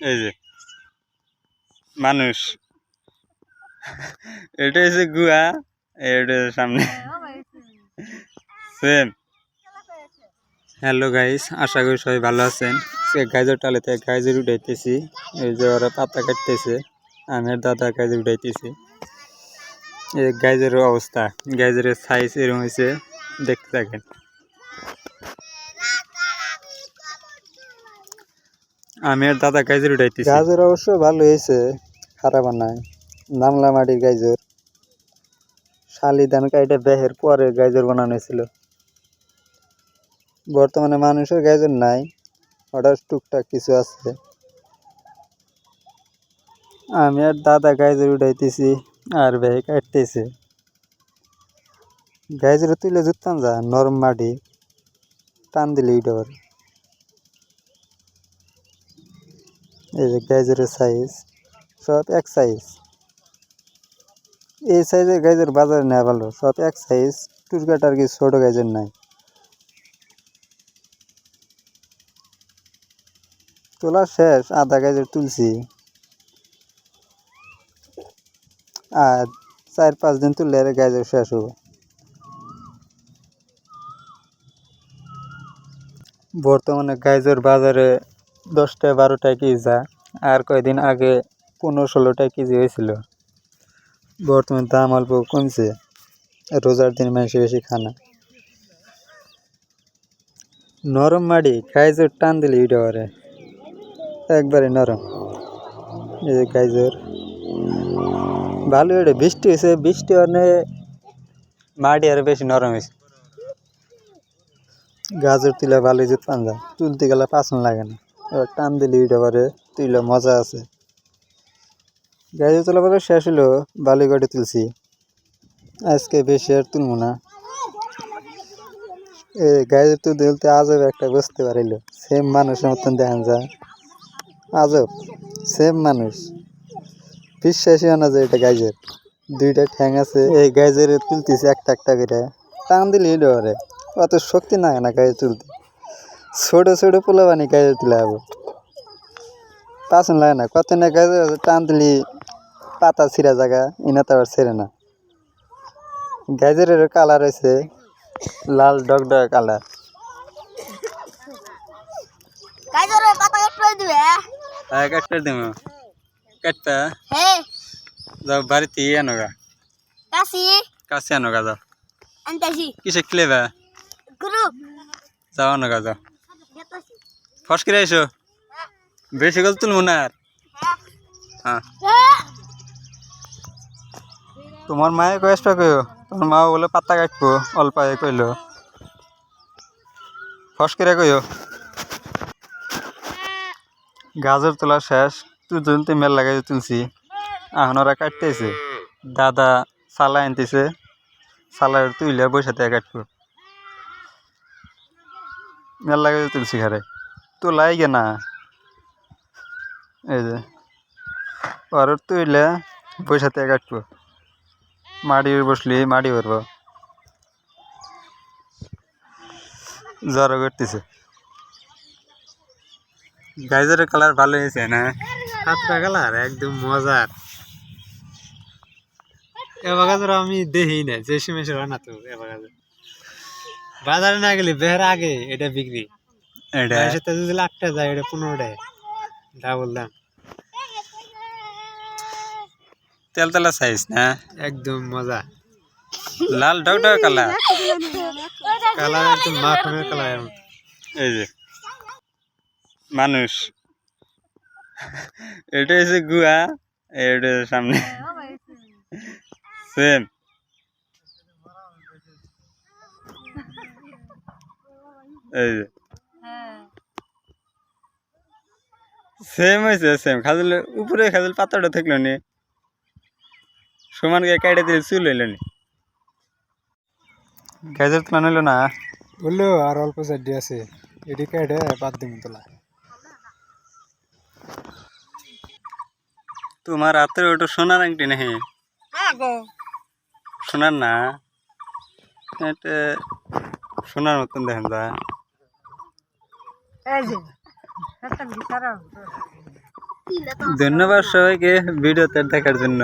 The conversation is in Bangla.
এই যে মানুষ, এটা হচ্ছে গুয়া, এটা সামনে সেম। হ্যালো গাইস, আশা করি সবাই ভালো আছেন। গাইজের টালেতে গাইজের উঠাইতেছি, এই যে ওরা পাতা কাটতেছে, আমের দাদা গাইজের উঠাইতেছি। এই গাইজের অবস্থা, গাইজের সাইজ এরকম হয়েছে, দেখতে থাকেন। আমের দাদা গাইজের উঠাইতেছি। গাজর অবশ্য ভালো হয়েছে, খারাপ নাই। নামলা মাটির গাইজর, শালি ধান কাইটা বেহের পরে গাইজর বানানো হয়েছিল। বর্তমানে মানুষের গাইজর নাই, ওটার টুকটাক কিছু আছে। আমি আর দাদা গাইজর উঠাইতেছি আর ভাই কাটতেছে। গাইজর তুলে জুততাম যা, নরম মাটি, টান দিলে উঠে পারে। এই যে গাইজরের সাইজ সব এক সাইজ। এই সাইজের গাইজর বাজারে নেওয়া ভালো, সব এক সাইজ, টুরকাট আর কি ছোট গাইজর নাই। তোলা শেষ, আধা গাইজর তুলছি, আর 4-5 দিন তুললে গাইজর শেষ হবো। বর্তমানে গাইজর বাজারে 10-12 টাকা কেজি যা, আর কয়েকদিন আগে 15-16 টাকা কেজি হয়েছিল। বর্তমানে দাম অল্প কমছে, রোজার দিন মানুষ বেশি খানা। নরম মাটি, গাইজর টান দিলে উঠে পারে, একবারে নরম। এই যে গাইজর ভালো, এটা বৃষ্টি হয়েছে, বৃষ্টি অনেক মাটি আরো বেশি নরম হয়েছে। গাজর তুলে ভালো জুতপান যায়, তুলতে গেলে পাচন লাগে না, এবার টান দিলে উঠে পারে, তুলে মজা আছে। গাজর তোলা পরে শেষ হলো, বালি গড়ে তুলছি, আজকে বেশি আর তুলবো না। এই গাজর তুলতে আজব একটা বুঝতে পারিল, সেম মানুষের মতন দেখা যায়, আজব সেম মানুষ, বিশ্বাসই হয় না যে এটা গাজর। দুইটা ঠ্যাং আছে, এই গাজর তুলতেছি একটা একটা করে, টান দিলে উঠে পারে, অত শক্তি লাগে না গাজর তুলতে। ছোট ছোট পোলা বানি গাজর তুলে যাবো, পাচন লাগে না, কত না গাজর টান দিলি পাতা ছিঁড়া জায়গা, ইনা তো আবার ছেড়ে না। গাজরের কালার হয়েছে লাল ডগডগে কালার। কাটতে দেব, কাটতা যাও বাড়িতে আনোগা, কাছে আনোগা, যাও কিসে খেলেবা, যাও আনোগা, যাও ফস করে আইসো, বেশি গল তুলবো না আর। হ্যাঁ, তোমার মায়ে কয়েসটা কইও, তোমার মা বলে পাতা কাটবো, অল্প কইলো, ফস করে কইও। গাজর তোলা শেষ, তুলতে মেল লাগাই তুলছি, এখন ওরা কাটতেছে, দাদা চালা আনতেছে, চালায় তুইলে বসে থেকে কাটবো, মেল লাগাই তুলছি ঘরে, তোলাই গে না। এই যে ওর তুইলে বসে থেকে কাটবো, মাটি বসলি মাটি ভরব, জ্বর করতেছে। গাজরের কালার ভালো হয়েছে না, সাতটা কালার একদম মজার। এবার গাজর আমি দেখি না, যে সময় হয় না তো। এবার গাজর বাজারে না গেলে বের আগে এটা বিক্রি, এটা যদি 1 লাখ টাকা যায়, এটা 15 টাকা ডাবল দাম। তেলতলা সাইজ না, একদম মজা, লাল ডগডগে কালার, কালার একদম মাখনের কালার। এই যে মানুষ, এটা হচ্ছে গুয়া, এটা সামনে সেম। এই যে সেম হয়েছে, সেম খাজল উপরে, খাজল পাতাটা থাকলো নি, সমান গিয়ে কেটে দিলে চুল হইল নি। গাজর তোলা হইলো না, বললো আর অল্প চারটি আছে, এদিকে এটা বাদ দিন তোলা। তোমার হাতের ওটা সোনার আংটি নাকি? সোনার না, এটা সোনার মতন দেখেন যা। ধন্যবাদ সবাইকে ভিডিওতে দেখার জন্য।